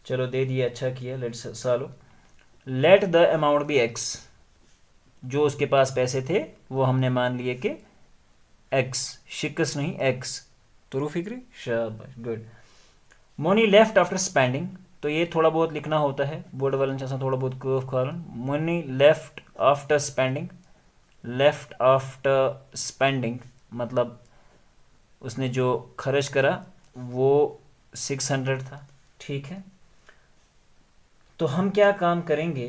चलो दे दिए, अच्छा किया। Let's solve. Let the amount be x। जो उसके पास पैसे थे वो हमने मान लिए कि x, शिकस नहीं x। तो फिक्री, शाबाश, good. Money left after spending, तो ये थोड़ा बहुत लिखना होता है, बोर्ड वाले थोड़ा बहुत कर्व खालन। Money left after spending, left after spending मतलब उसने जो खर्च करा वो 600 था, ठीक है। तो हम क्या काम करेंगे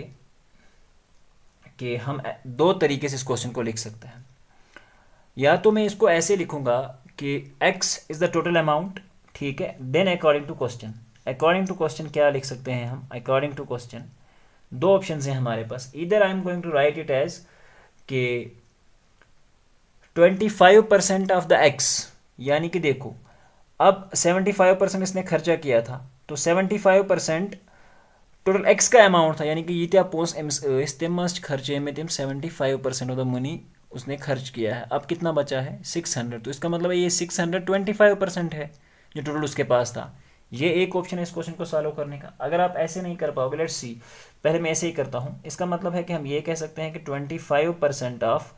कि हम दो तरीके से इस क्वेश्चन को लिख सकते हैं। या तो मैं इसको ऐसे लिखूंगा कि x इज द टोटल अमाउंट, ठीक है, then according to question. According to question क्या लिख सकते हैं हम? अकॉर्डिंग टू क्वेश्चन दो ऑप्शन हैं हमारे पास। इधर I am going to write it as कि 25% ऑफ द x, यानी कि देखो अब 75% इसने खर्चा किया था, तो 75% टोटल x का अमाउंट था, यानी कि ये क्या पोस्ट तम खर्चे में तम 75% ऑफ द मनी उसने खर्च किया है। अब कितना बचा है? 600। तो इसका मतलब है ये 625% है जो टोटल उसके पास था। ये एक ऑप्शन है इस क्वेश्चन को सॉल्व करने का। अगर आप ऐसे नहीं कर पाओगे, लेट्स सी, पहले मैं ऐसे ही करता हूँ। इसका मतलब है कि हम ये कह सकते हैं कि 25% of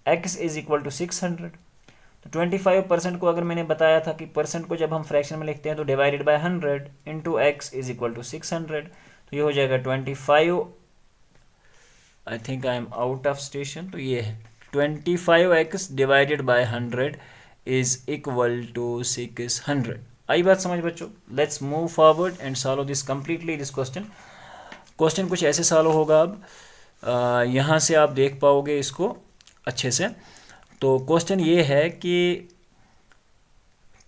x is equal to 600। तो 25% को अगर मैंने बताया था कि परसेंट को जब हम फ्रैक्शन में लिखते हैं तो divided by 100 into X is equal to 600। तो ये हो जाएगा 25, I think I am out of station, तो ये है 25x divided by 100 is equal to 600। आई बात समझ बच्चों? Let's move forward and solve this completely this question. Question कुछ ऐसे सॉल्व होगा। अब यहाँ से आप देख पाओगे इसको अच्छे से। तो क्वेश्चन ये है कि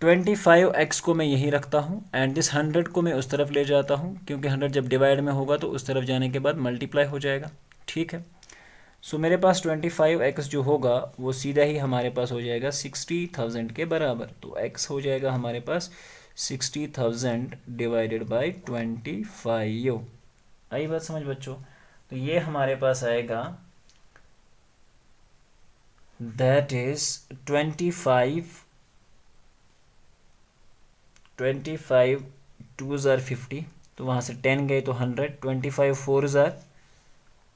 25x को मैं यहीं रखता हूँ एंड दिस 100 को मैं उस तरफ ले जाता हूँ, क्योंकि 100 जब डिवाइड में होगा तो उस तरफ जाने के बाद मल्टीप्लाई हो जाएगा, ठीक है। सो मेरे पास 25x जो होगा वो सीधा ही हमारे पास हो जाएगा 60,000 के बराबर। तो x हो जाएगा हमारे पास 60,000 डिवाइडेड बाई 25। आई बात समझ बच्चों? तो ये हमारे पास आएगा, दैट इज 25 2s are 50, तो वहाँ से 10 गए तो 100, 25 4s are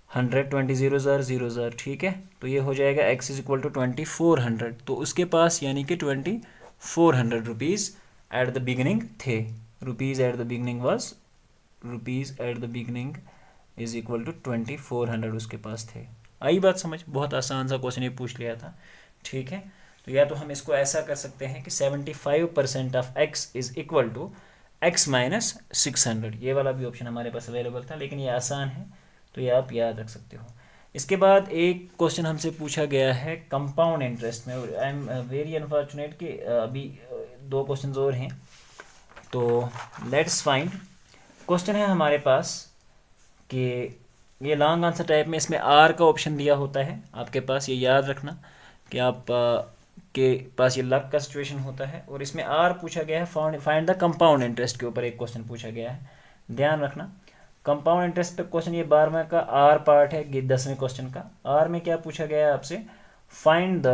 100, 20 zeros are 0s are, ठीक है। तो ये हो जाएगा x इज इक्वल टू 2400। तो उसके पास यानी कि 2400 रुपीज़ एट द बिगिनिंग थे। Rupees at the beginning was, rupees at the beginning is equal to 2400 उसके पास थे। आई बात समझ? बहुत आसान सा क्वेश्चन ये पूछ लिया था, ठीक है। तो या तो हम इसको ऐसा कर सकते हैं कि 75% of x is equal to x minus 600, ये वाला भी ऑप्शन हमारे पास अवेलेबल था, लेकिन ये आसान है तो ये आप याद रख सकते हो। इसके बाद एक क्वेश्चन हमसे पूछा गया है कंपाउंड इंटरेस्ट में। आई एम वेरी अनफॉर्चुनेट कि अभी दो क्वेश्चन और हैं, तो लेट्स फाइंड। क्वेश्चन है हमारे पास कि ये लॉन्ग आंसर टाइप में, इसमें आर का ऑप्शन दिया होता है आपके पास, ये याद रखना कि आप के पास ये लक का सिचुएशन होता है, और इसमें आर पूछा गया है। फाइंड द कंपाउंड इंटरेस्ट के ऊपर एक क्वेश्चन पूछा गया है, ध्यान रखना। कंपाउंड इंटरेस्ट पे क्वेश्चन ये 12वें का आर पार्ट है 10वें क्वेश्चन का। आर में क्या पूछा गया है आपसे? फाइंड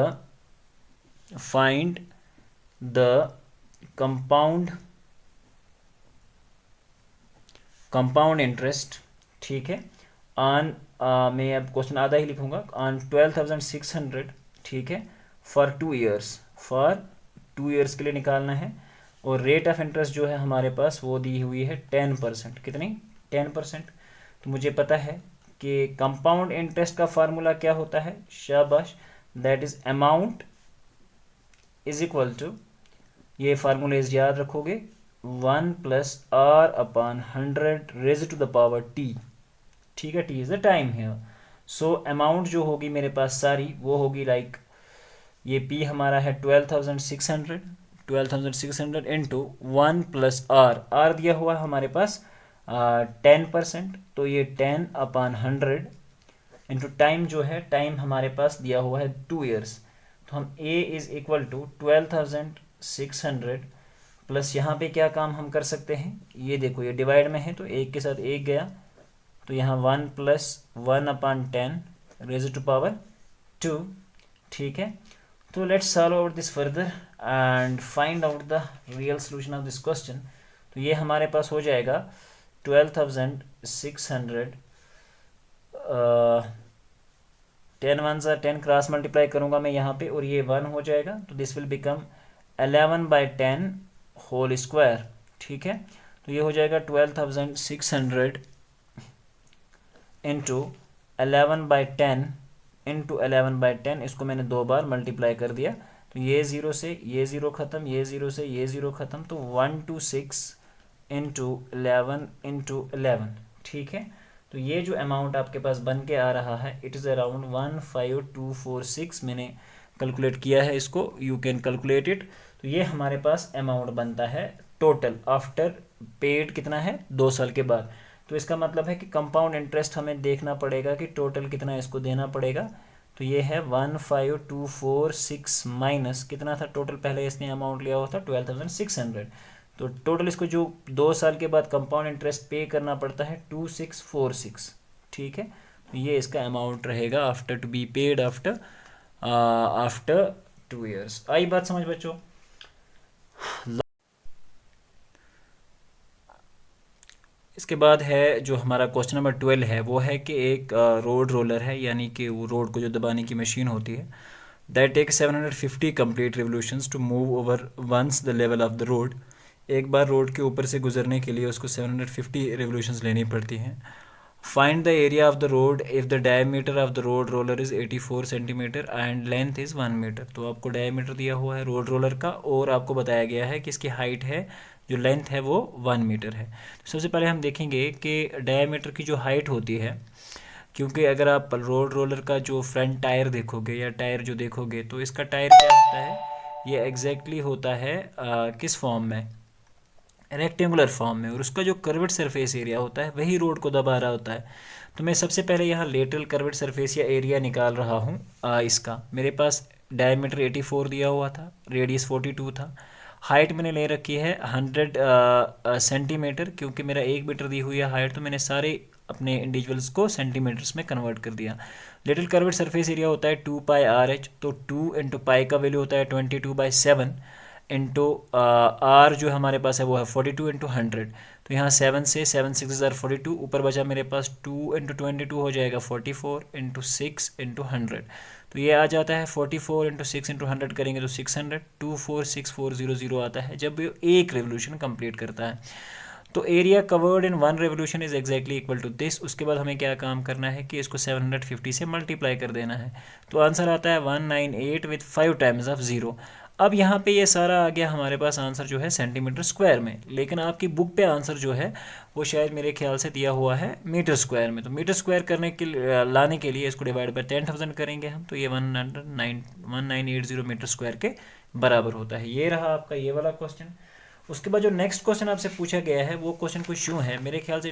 द कंपाउंड इंटरेस्ट, ठीक है, ऑन मैं अब क्वेश्चन आधा ही लिखूंगा, ऑन 12,600, ठीक है, फॉर 2 ईयर्स, फॉर 2 ईयर्स के लिए निकालना है। और रेट ऑफ इंटरेस्ट जो है हमारे पास वो दी हुई है 10%। कितनी? 10%। तो मुझे पता है कि कंपाउंड इंटरेस्ट का फार्मूला क्या होता है, शाबाश, that is amount is equal to, ये फार्मूलेज याद रखोगे, 1 plus R upon 100 raise to the power T, ठीक है, टी इज द टाइम है। सो अमाउंट जो होगी मेरे पास सारी वो होगी लाइक, ये पी हमारा है 12,600 इंटू 1 प्लस आर दिया हुआ है हमारे पास 10%, तो ये 10 अपॉन 100 इंटू टाइम जो है, टाइम हमारे पास दिया हुआ है 2 ईयर्स। तो हम ए इज इक्वल टू 12,600 प्लस यहाँ पे क्या काम हम कर सकते हैं, ये देखो ये डिवाइड में है तो एक के साथ एक गया, तो यहाँ 1 plus 1 upon 10 raise to power 2, ठीक है। तो let's solve out this further and find out the real solution of this question. तो ये हमारे पास हो जाएगा 12,600, 10 1 सा 10 क्रॉस मल्टीप्लाई करूंगा मैं यहाँ पे, और ये 1 हो जाएगा, तो this will become 11/10 whole square, ठीक है। तो ये हो जाएगा 12,600 इंटू 11/10 इंटू 11/10, इसको मैंने 2 बार मल्टीप्लाई कर दिया, तो ये 0 से ये 0 ख़त्म, ये 0 से ये 0 ख़त्म, तो 126 इंटू 11 इंटू 11, ठीक है। तो ये जो अमाउंट आपके पास बन के आ रहा है, इट इज़ अराउंड 15246, मैंने कैलकुलेट किया है इसको, यू कैन कैलकुलेट इट। तो ये हमारे पास अमाउंट बनता है टोटल आफ्टर पेड, कितना है, 2 साल के बाद। तो इसका मतलब है कि कंपाउंड इंटरेस्ट हमें देखना पड़ेगा कि टोटल कितना इसको देना पड़ेगा। तो ये है 15246 माइनस कितना था टोटल, पहले इसने अमाउंट लिया हुआ था 12,600, तो टोटल इसको जो 2 साल के बाद कंपाउंड इंटरेस्ट पे करना पड़ता है 2646, ठीक है। तो ये इसका अमाउंट रहेगा after to be paid after 2 years. आई बात समझ बच्चों? इसके बाद है जो हमारा क्वेश्चन नंबर 12 है, वो है कि एक रोड रोलर है, यानी कि वो रोड को जो दबाने की मशीन होती है, that take 750 complete revolutions to move over once the level of the road. एक बार रोड के ऊपर से गुजरने के लिए उसको 750 रिवोल्यूशंस लेनी पड़ती हैं। Find the area of the road if the diameter of the road roller is 84 centimetre and length is 1 metre. तो आपको डायमीटर दिया हुआ है रोड रोलर का, और आपको बताया गया है कि इसकी हाइट है, जो लेंथ है वो 1 मीटर है। तो सबसे पहले हम देखेंगे कि डायमीटर की जो हाइट होती है, क्योंकि अगर आप रोड रोलर का जो फ्रंट टायर देखोगे या टायर जो देखोगे, तो इसका टायर क्या होता है, ये एग्जैक्टली होता है किस फॉर्म में, रेक्टेंगुलर फॉर्म में, और उसका जो कर्वेड सरफेस एरिया होता है वही रोड को दबा रहा होता है। तो मैं सबसे पहले यहाँ लेटरल कर्वेड सरफेस या एरिया निकाल रहा हूँ। इसका मेरे पास डायमीटर 84 दिया हुआ था, रेडियस 42 था, हाइट मैंने ले रखी है 100 सेंटीमीटर, क्योंकि मेरा 1 मीटर दी हुई है हाइट, तो मैंने सारे अपने इंडिविजुअल्स को सेंटीमीटर्स में कन्वर्ट कर दिया। लिटिल कर्वेड सरफेस एरिया होता है 2πRh, तो 2 इंटू पाई का वैल्यू होता है 22/7 इंटू आर जो हमारे पास है वो है 42 इंटू 100। तो यहाँ 7 से 7 6 42, ऊपर बचा मेरे पास 2 इंटू 22 हो जाएगा 44 इंटू 6 इंटू 100। तो ये आ जाता है 44 इंटू 6 इंटू 100 करेंगे तो 600, 246400 आता है जब ये एक रेवोल्यूशन कंप्लीट करता है। तो area covered in 1 revolution is exactly equal to this. उसके बाद हमें क्या काम करना है कि इसको 750 से मल्टीप्लाई कर देना है, तो आंसर आता है 198 विथ 5 टाइम्स ऑफ 0। अब यहाँ पे ये सारा आ गया हमारे पास आंसर जो है सेंटीमीटर स्क्वायर में, लेकिन आपकी बुक पे आंसर जो है वो शायद मेरे ख्याल से दिया हुआ है मीटर स्क्वायर में। तो मीटर स्क्वायर करने के लिए लाने के लिए इसको डिवाइड बाय 10,000 करेंगे हम, तो ये 1980 मीटर स्क्वायर के बराबर होता है। ये रहा आपका ये वाला क्वेश्चन। उसके बाद जो नेक्स्ट क्वेश्चन आपसे पूछा गया है वो क्वेश्चन कुछ यूँ है, मेरे ख्याल से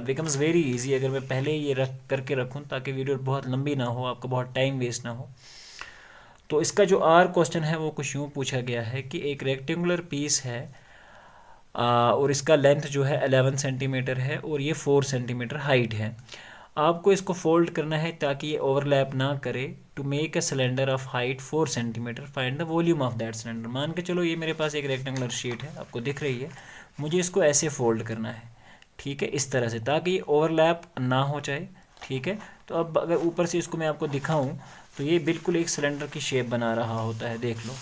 बिकम्स वेरी इजी अगर मैं पहले ये रख करके रखूँ ताकि वीडियो बहुत लंबी ना हो, आपका बहुत टाइम वेस्ट ना हो। तो इसका जो आर क्वेश्चन है वो कुछ यूँ पूछा गया है कि एक रेक्टेंगुलर पीस है और इसका लेंथ जो है 11 सेंटीमीटर है और ये 4 सेंटीमीटर हाइट है। आपको इसको फोल्ड करना है ताकि ये ओवरलैप ना करे। To make a cylinder of height 4 centimetre find the volume of that cylinder. मान के चलो ये मेरे पास एक रेक्टेंगुलर शीट है, आपको दिख रही है, मुझे इसको ऐसे फोल्ड करना है, ठीक है, इस तरह से, ताकि ये ओवरलैप ना हो जाए, ठीक है। तो अब अगर ऊपर से इसको मैं आपको दिखाऊं तो ये बिल्कुल एक सिलेंडर की शेप बना रहा होता है, देख लो,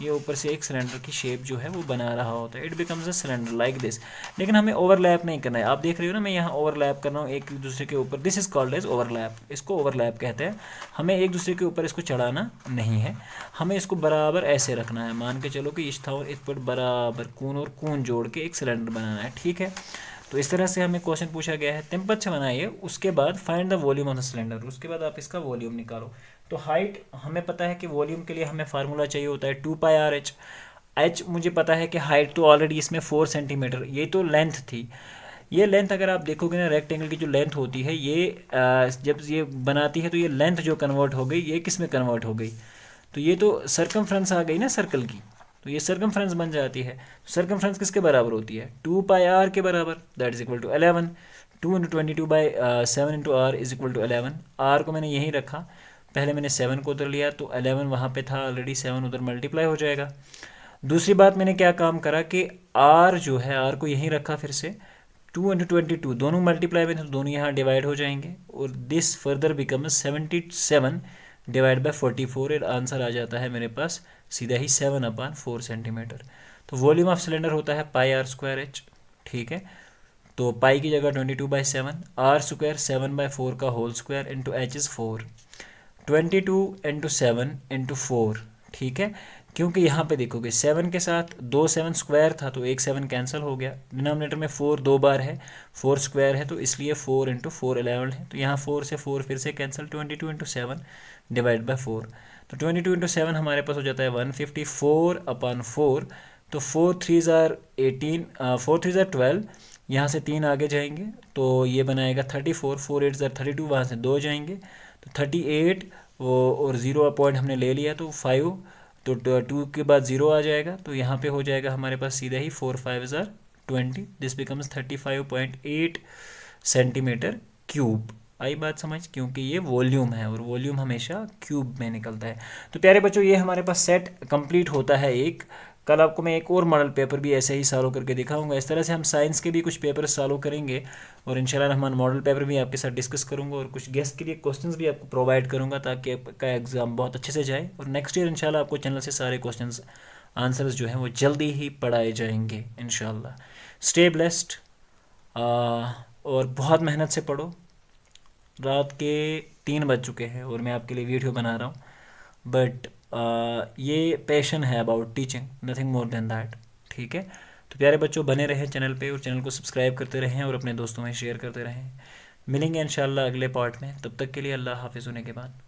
ये ऊपर से एक सिलेंडर की शेप जो है वो बना रहा होता है। It becomes a cylinder like this. लेकिन हमें ओवरलैप नहीं करना है, आप देख रहे हो ना मैं यहाँ ओवरलैप कर रहा हूँ एक दूसरे के ऊपर, this is called as overlap, इसको ओवरलैप कहते हैं। हमें एक दूसरे के ऊपर इसको चढ़ाना नहीं है, हमें इसको बराबर ऐसे रखना है। मान के चलो कि इस था और इस पर बराबर कून और कून जोड़ के एक सिलेंडर बनाना है, ठीक है। तो इस तरह से हमें क्वेश्चन पूछा गया है, टेम्परेचर बनाइए, उसके बाद find the volume of the cylinder, उसके बाद आप इसका वॉल्यूम निकालो। तो हाइट हमें पता है कि वॉल्यूम के लिए हमें फार्मूला चाहिए होता है 2πr/h। एच मुझे पता है कि हाइट तो ऑलरेडी इसमें 4 सेंटीमीटर, ये तो लेंथ थी। ये लेंथ अगर आप देखोगे ना, रेक्टेंगल की जो लेंथ होती है ये जब ये बनाती है तो ये लेंथ जो कन्वर्ट हो गई ये किस में कन्वर्ट हो गई, तो ये तो सर्कमफ्रेंस आ गई ना सर्कल की, तो ये सर्कमफ्रेंस बन जाती है। सर्कमफ्रेंस किसके बराबर होती है, 2πr के बराबर, that is equal to 11। 2 × 22/7 × r is equal to 11। r को मैंने यहीं रखा, पहले मैंने 7 को उधर लिया तो 11 वहाँ पे था ऑलरेडी, 7 उधर मल्टीप्लाई हो जाएगा। दूसरी बात मैंने क्या काम करा कि r जो है r को यहीं रखा फिर से, 2 × 22 दोनों मल्टीप्लाई में तो दोनों यहाँ डिवाइड हो जाएंगे और this further become 77 divide by 44। Answer आ जाता है मेरे पास सीधा ही 7/4 सेंटीमीटर। तो वॉल्यूम ऑफ सिलेंडर होता है πr²h, ठीक है। तो पाई की जगह 22/7, r² 7/4 का whole square into h is 4, 22 × 7 × 4, ठीक है। क्योंकि यहाँ पे देखोगे 7 के साथ 2 7 स्क्वायर था तो एक 7 कैंसिल हो गया, डिनोमिनेटर में 4 2 बार है, 4 स्क्वायर है तो इसलिए 4 × 4 11 है, तो यहाँ 4 से 4 फिर से कैंसिल, 22 × 7 डिवाइड बाय 4। तो 22 × 7 हमारे पास हो जाता है 154/4। तो 4 3 ज़ार 18, 4 3 ज़ार 12, यहाँ से 3 आगे जाएंगे तो ये बनाएगा 34, 4 8 ज़ार 32, वहाँ से 2 जाएंगे तो 38 और 0 पॉइंट हमने ले लिया तो 5, तो 2 के बाद 0 आ जाएगा, तो यहाँ पे हो जाएगा हमारे पास सीधा ही 4 5 ज़ार 20, दिस बिकम्स 35.8 सेंटीमीटर क्यूब। आई बात समझ, क्योंकि ये वॉल्यूम है और वॉल्यूम हमेशा क्यूब में निकलता है। तो प्यारे बच्चों ये हमारे पास सेट कंप्लीट होता है एक। कल आपको मैं एक और मॉडल पेपर भी ऐसे ही सॉल्व करके दिखाऊंगा। इस तरह से हम साइंस के भी कुछ पेपर सॉल्व करेंगे और इंशाल्लाह रहमान मॉडल पेपर भी आपके साथ डिस्कस करूंगा और कुछ गेस्ट के लिए क्वेश्चंस भी आपको प्रोवाइड करूंगा ताकि आपका एग्ज़ाम बहुत अच्छे से जाए और नेक्स्ट ईयर इंशाल्लाह आपको चैनल से सारे क्वेश्चंस आंसर्स जो हैं वो जल्दी ही पढ़ाए जाएंगे इंशाल्लाह। स्टे ब्लेस्ड और बहुत मेहनत से पढ़ो। रात के 3 बज चुके हैं और मैं आपके लिए वीडियो बना रहा हूँ, बट ये पैशन है about teaching, nothing more than that, ठीक है। तो प्यारे बच्चों बने रहें चैनल पे और चैनल को सब्सक्राइब करते रहें और अपने दोस्तों में शेयर करते रहें। मिलेंगे इंशाल्लाह अगले पार्ट में, तब तक के लिए अल्लाह हाफिज़ होने के बाद।